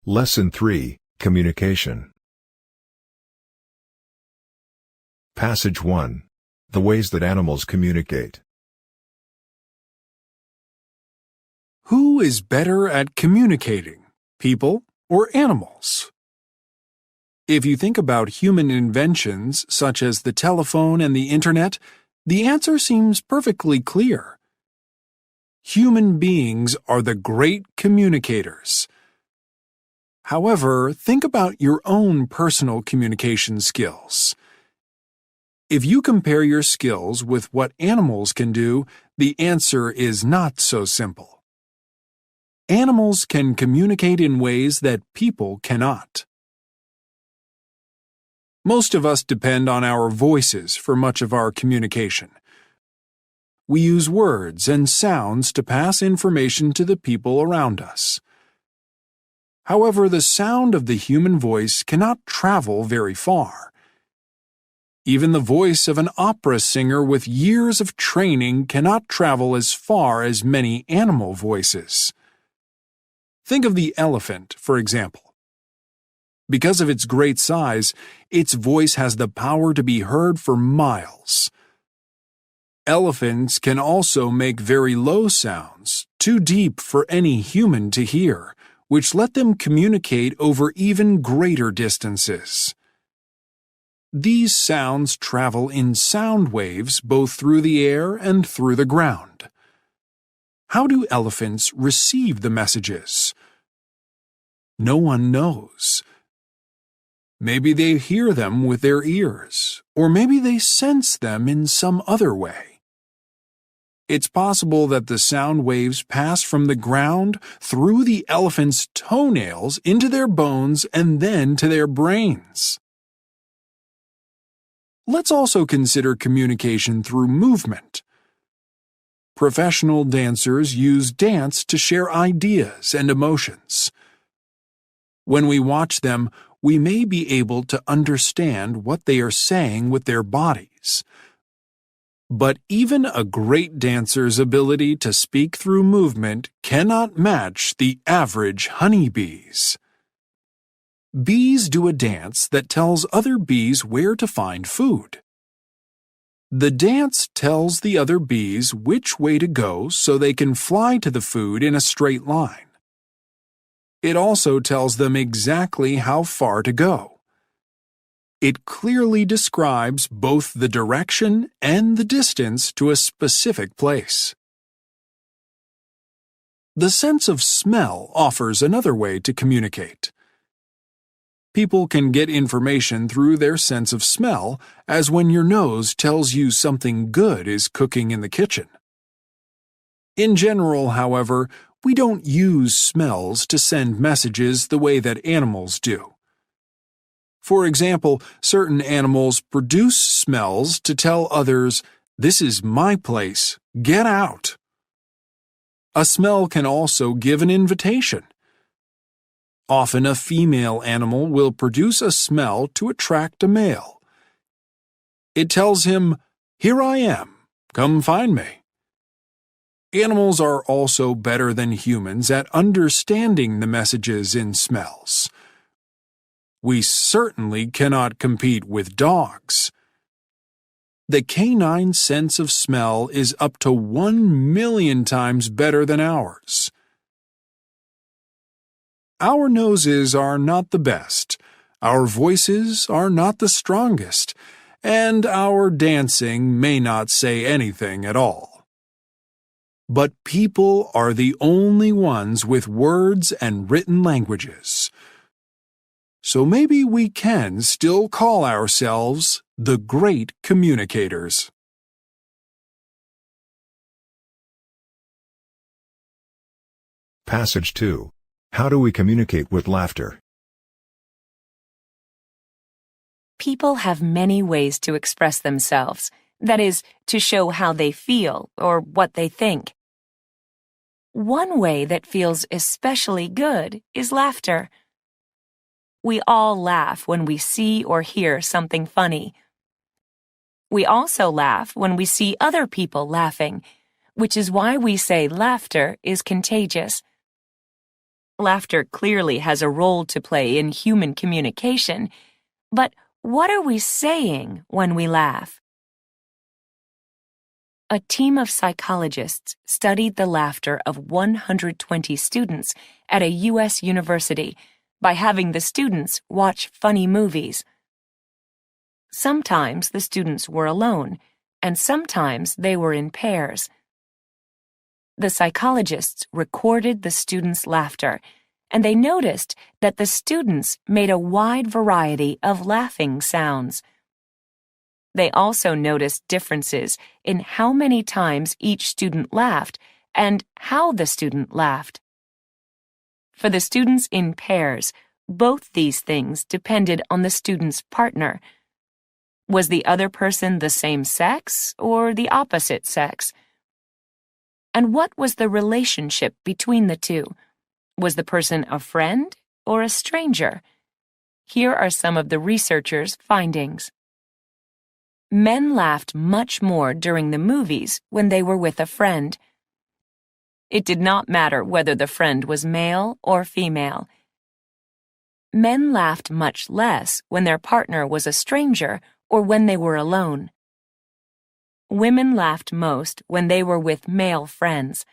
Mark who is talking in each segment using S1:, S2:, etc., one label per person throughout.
S1: Lesson 3, Communication. Passage 1. The ways that animals communicate.
S2: Who is better at communicating, people or animals? If you think about human inventions such as the telephone and the internet, the answer seems perfectly clear. Human beings are the great communicators. However, think about your own personal communication skills. If you compare your skills with what animals can do, the answer is not so simple. Animals can communicate in ways that people cannot. Most of us depend on our voices for much of our communication. We use words and sounds to pass information to the people around us. However, the sound of the human voice cannot travel very far. Even the voice of an opera singer with years of training cannot travel as far as many animal voices. Think of the elephant, for example. Because of its great size, its voice has the power to be heard for miles. Elephants can also make very low sounds, too deep for any human to hear, which let them communicate over even greater distances. These sounds travel in sound waves both through the air and through the ground. How do elephants receive the messages? No one knows. Maybe they hear them with their ears, or maybe they sense them in some other way. It's possible that the sound waves pass from the ground through the elephant's toenails into their bones and then to their brains. Let's also consider communication through movement. Professional dancers use dance to share ideas and emotions. When we watch them, we may be able to understand what they are saying with their bodies. But even a great dancer's ability to speak through movement cannot match the average honeybees. Bees do a dance that tells other bees where to find food. The dance tells the other bees which way to go so they can fly to the food in a straight line. It also tells them exactly how far to go. It clearly describes both the direction and the distance to a specific place. The sense of smell offers another way to communicate. People can get information through their sense of smell, as when your nose tells you something good is cooking in the kitchen. In general, however, we don't use smells to send messages the way that animals do. For example, certain animals produce smells to tell others, "This is my place, get out." A smell can also give an invitation. Often a female animal will produce a smell to attract a male. It tells him, "Here I am, come find me." Animals are also better than humans at understanding the messages in smells. We certainly cannot compete with dogs. The canine sense of smell is up to 1,000,000 times better than ours. Our noses are not the best, our voices are not the strongest, and our dancing may not say anything at all. But people are the only ones with words and written languages. So maybe we can still call ourselves the great communicators.
S1: Passage 2. How do we communicate with laughter?
S3: People have many ways to express themselves, that is, to show how they feel or what they think. One way that feels especially good is laughter. We all laugh when we see or hear something funny. We also laugh when we see other people laughing, which is why we say laughter is contagious. Laughter clearly has a role to play in human communication, but what are we saying when we laugh? A team of psychologists studied the laughter of 120 students at a U.S. university by having the students watch funny movies. Sometimes the students were alone, and sometimes they were in pairs. The psychologists recorded the students' laughter, and they noticed that the students made a wide variety of laughing sounds. They also noticed differences in how many times each student laughed and how the student laughed. For the students in pairs, both these things depended on the student's partner. Was the other person the same sex or the opposite sex? And what was the relationship between the two? Was the person a friend or a stranger? Here are some of the researchers' findings. Men laughed much more during the movies when they were with a friend. It did not matter whether the friend was male or female. Men laughed much less when their partner was a stranger or when they were alone. Women laughed most when they were with male friends.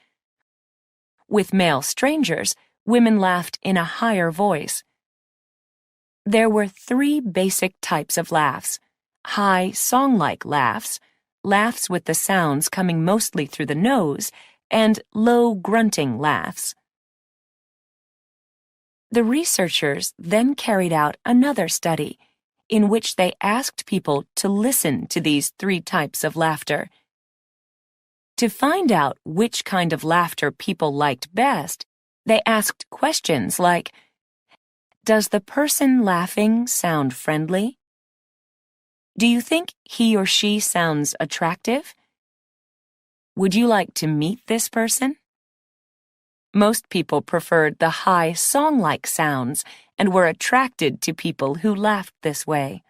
S3: With male strangers, women laughed in a higher voice. There were 3 basic types of laughs: high, song-like laughs, laughs with the sounds coming mostly through the nose, and low, grunting laughs. The researchers then carried out another study in which they asked people to listen to these 3 types of laughter. To find out which kind of laughter people liked best, they asked questions like, does the person laughing sound friendly? Do you think he or she sounds attractive? Would you like to meet this person? Most people preferred the high song-like sounds and were attracted to people who laughed this way.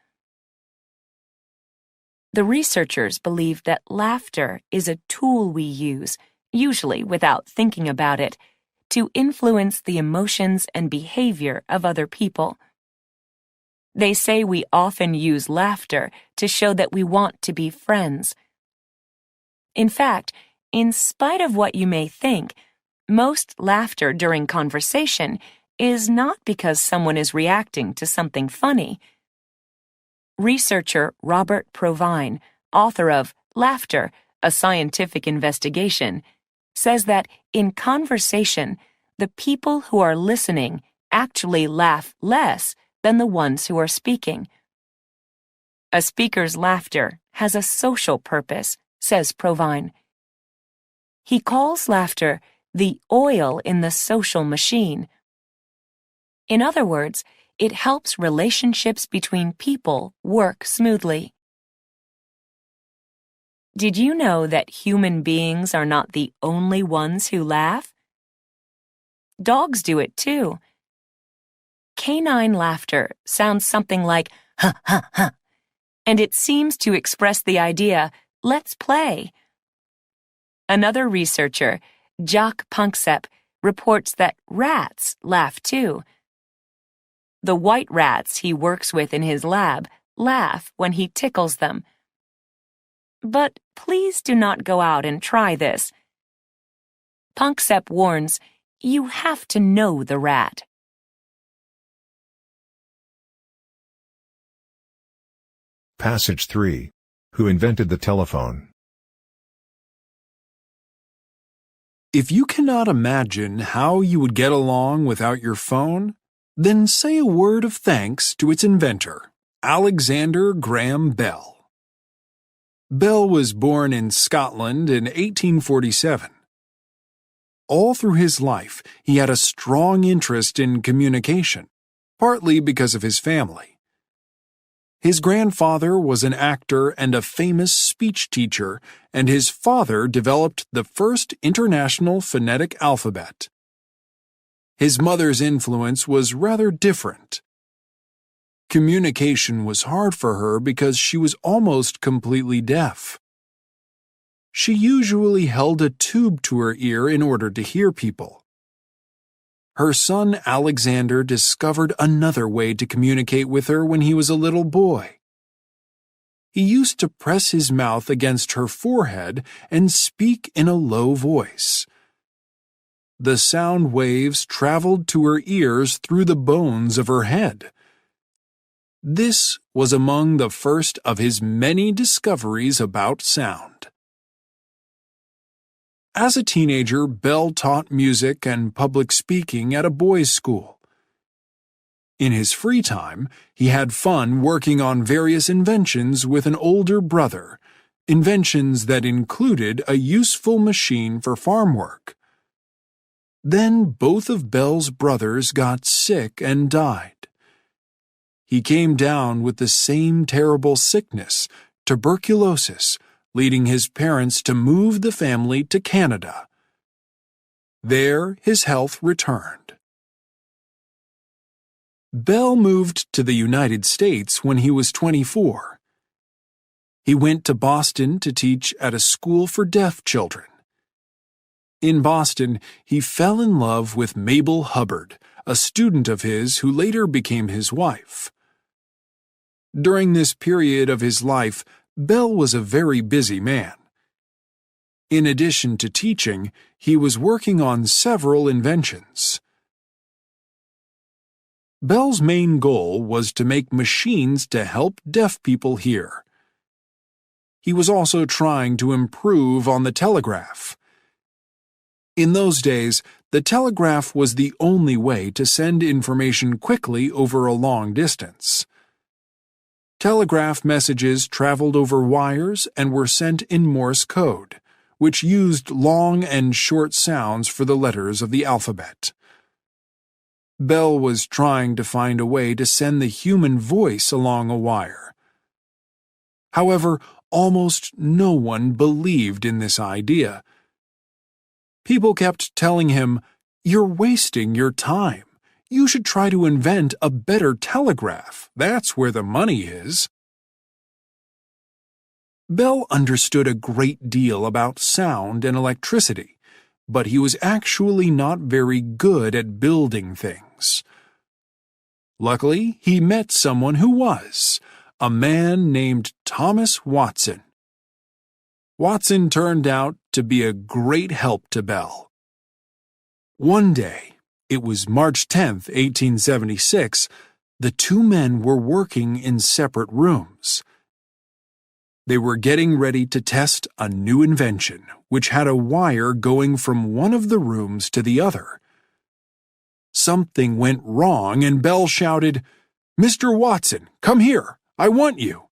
S3: The researchers believe that laughter is a tool we use, usually without thinking about it, to influence the emotions and behavior of other people. They say we often use laughter to show that we want to be friends. In fact, in spite of what you may think, most laughter during conversation is not because someone is reacting to something funny. Researcher Robert Provine, author of Laughter, A Scientific Investigation, says that in conversation, the people who are listening actually laugh less than the ones who are speaking. A speaker's laughter has a social purpose, says Provine. He calls laughter the oil in the social machine. In other words, it helps relationships between people work smoothly. Did you know that human beings are not the only ones who laugh? Dogs do it too. Canine laughter sounds something like ha ha ha, and it seems to express the idea, let's play. Another researcher, Jacques Panksepp, reports that rats laugh too. The white rats he works with in his lab laugh when he tickles them. But please do not go out and try this. Panksepp warns, you have to know the rat.
S1: Passage 3. Who invented the telephone?
S2: If you cannot imagine how you would get along without your phone, then say a word of thanks to its inventor, Alexander Graham Bell. Bell was born in Scotland in 1847. All through his life, he had a strong interest in communication, partly because of his family. His grandfather was an actor and a famous speech teacher, and his father developed the first international phonetic alphabet. His mother's influence was rather different. Communication was hard for her because she was almost completely deaf. She usually held a tube to her ear in order to hear people. her son Alexander discovered another way to communicate with her when he was a little boy. He used to press his mouth against her forehead and speak in a low voice. The sound waves traveled to her ears through the bones of her head. This was among the first of his many discoveries about sound. As a teenager, Bell taught music and public speaking at a boys' school. In his free time, he had fun working on various inventions with an older brother, inventions that included a useful machine for farm work. Then both of Bell's brothers got sick and died. He came down with the same terrible sickness, tuberculosis, leading his parents to move the family to Canada. There his health returned. Bell moved to the United States when he was 24. He went to Boston to teach at a school for deaf children. In Boston, he fell in love with Mabel Hubbard, a student of his who later became his wife. During this period of his life, Bell was a very busy man. In addition to teaching, he was working on several inventions. Bell's main goal was to make machines to help deaf people hear. He was also trying to improve on the telegraph. In those days, the telegraph was the only way to send information quickly over a long distance. Telegraph messages traveled over wires and were sent in Morse code, which used long and short sounds for the letters of the alphabet. Bell was trying to find a way to send the human voice along a wire. However, almost no one believed in this idea. People kept telling him, "You're wasting your time. You should try to invent a better telegraph. That's where the money is." Bell understood a great deal about sound and electricity, but he was actually not very good at building things. Luckily, he met someone who was, a man named Thomas Watson. Watson turned out to be a great help to Bell. One day, it was March 10, 1876, the two men were working in separate rooms. They were getting ready to test a new invention, which had a wire going from one of the rooms to the other. Something went wrong and Bell shouted, "Mr. Watson, come here, I want you."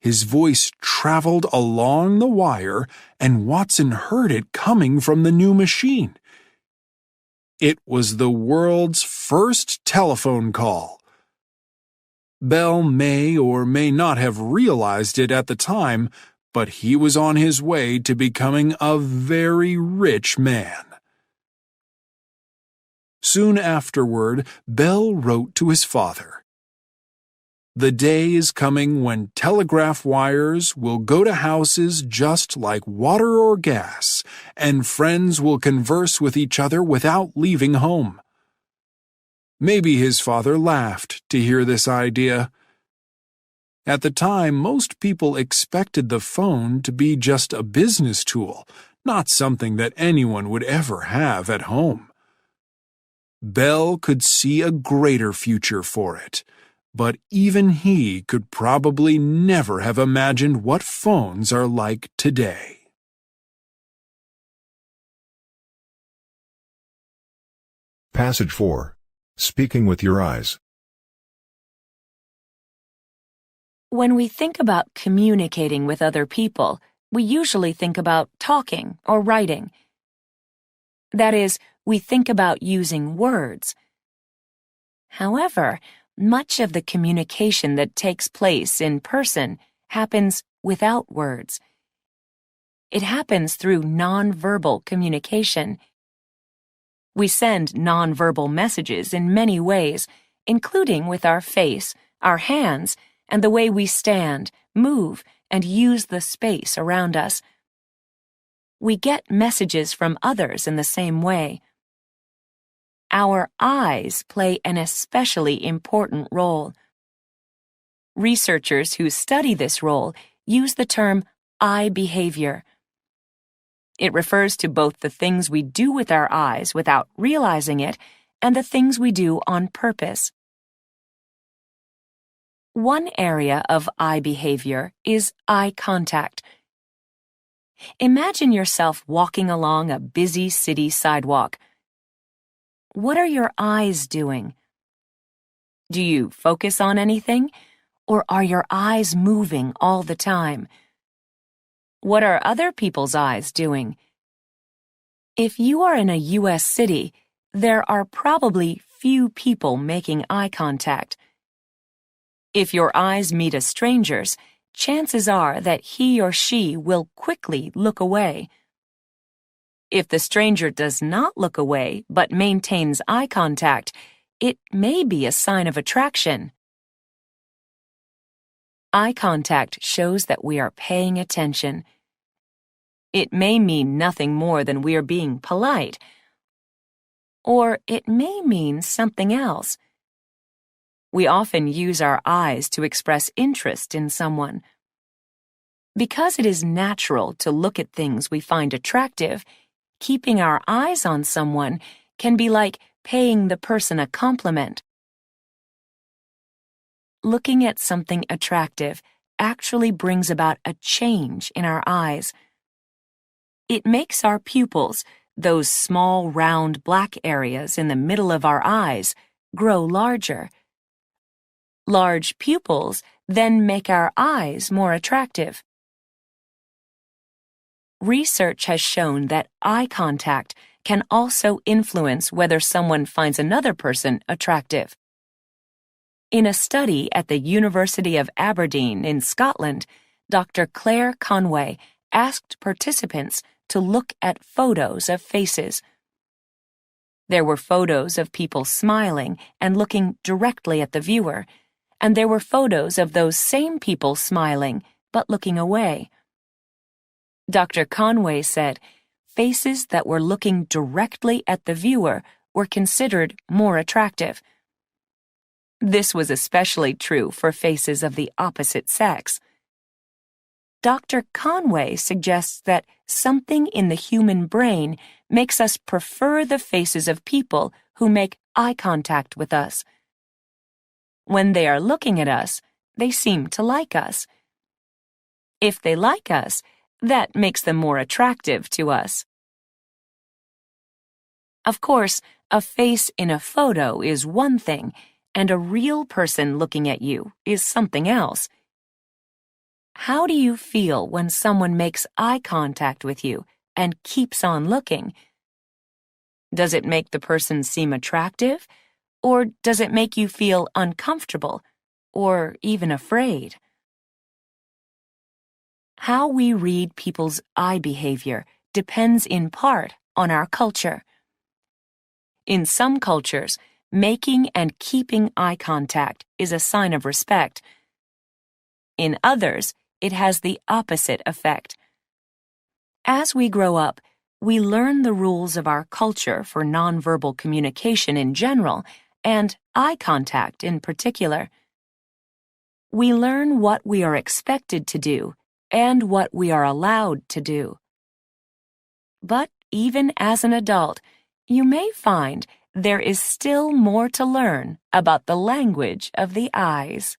S2: His voice traveled along the wire and Watson heard it coming from the new machine. It was the world's first telephone call. Bell may or may not have realized it at the time, but he was on his way to becoming a very rich man. Soon afterward, Bell wrote to his father, "The day is coming when telegraph wires will go to houses just like water or gas, and friends will converse with each other without leaving home." Maybe his father laughed to hear this idea. At the time, most people expected the phone to be just a business tool, not something that anyone would ever have at home. Bell could see a greater future for it, but even he could probably never have imagined what phones are like today.
S1: Passage 4. Speaking with your eyes.
S3: When we think about communicating with other people, we usually think about talking or writing. That is, we think about using words. However, much of the communication that takes place in person happens without words. It happens through nonverbal communication. We send nonverbal messages in many ways, including with our face, our hands, and the way we stand, move, and use the space around us. We get messages from others in the same way. our eyes play an especially important role. Researchers who study this role use the term eye behavior. It refers to both the things we do with our eyes without realizing it and the things we do on purpose. One area of eye behavior is eye contact. Imagine yourself walking along a busy city sidewalk. What are your eyes doing? Do you focus on anything, or are your eyes moving all the time? What are other people's eyes doing? If you are in a U.S. city, there are probably few people making eye contact. If your eyes meet a stranger's, chances are that he or she will quickly look away. If the stranger does not look away but maintains eye contact, it may be a sign of attraction. Eye contact shows that we are paying attention. It may mean nothing more than we are being polite, or it may mean something else. We often use our eyes to express interest in someone. Because it is natural to look at things we find attractive, keeping our eyes on someone can be like paying the person a compliment. Looking at something attractive actually brings about a change in our eyes. It makes our pupils, those small round black areas in the middle of our eyes, grow larger. Large pupils then make our eyes more attractive. Research has shown that eye contact can also influence whether someone finds another person attractive. In a study at the University of Aberdeen in Scotland, Dr. Claire Conway asked participants to look at photos of faces. There were photos of people smiling and looking directly at the viewer, and there were photos of those same people smiling but looking away. Dr. Conway said faces that were looking directly at the viewer were considered more attractive. This was especially true for faces of the opposite sex. Dr. Conway suggests that something in the human brain makes us prefer the faces of people who make eye contact with us. When they are looking at us, they seem to like us. If they like us, that makes them more attractive to us. Of course, a face in a photo is one thing, and a real person looking at you is something else. How do you feel when someone makes eye contact with you and keeps on looking? Does it make the person seem attractive, or does it make you feel uncomfortable, or even afraid? How we read people's eye behavior depends in part on our culture. In some cultures, making and keeping eye contact is a sign of respect. In others, it has the opposite effect. As we grow up, we learn the rules of our culture for nonverbal communication in general and eye contact in particular. We learn what we are expected to do and what we are allowed to do. But even as an adult, you may find there is still more to learn about the language of the eyes.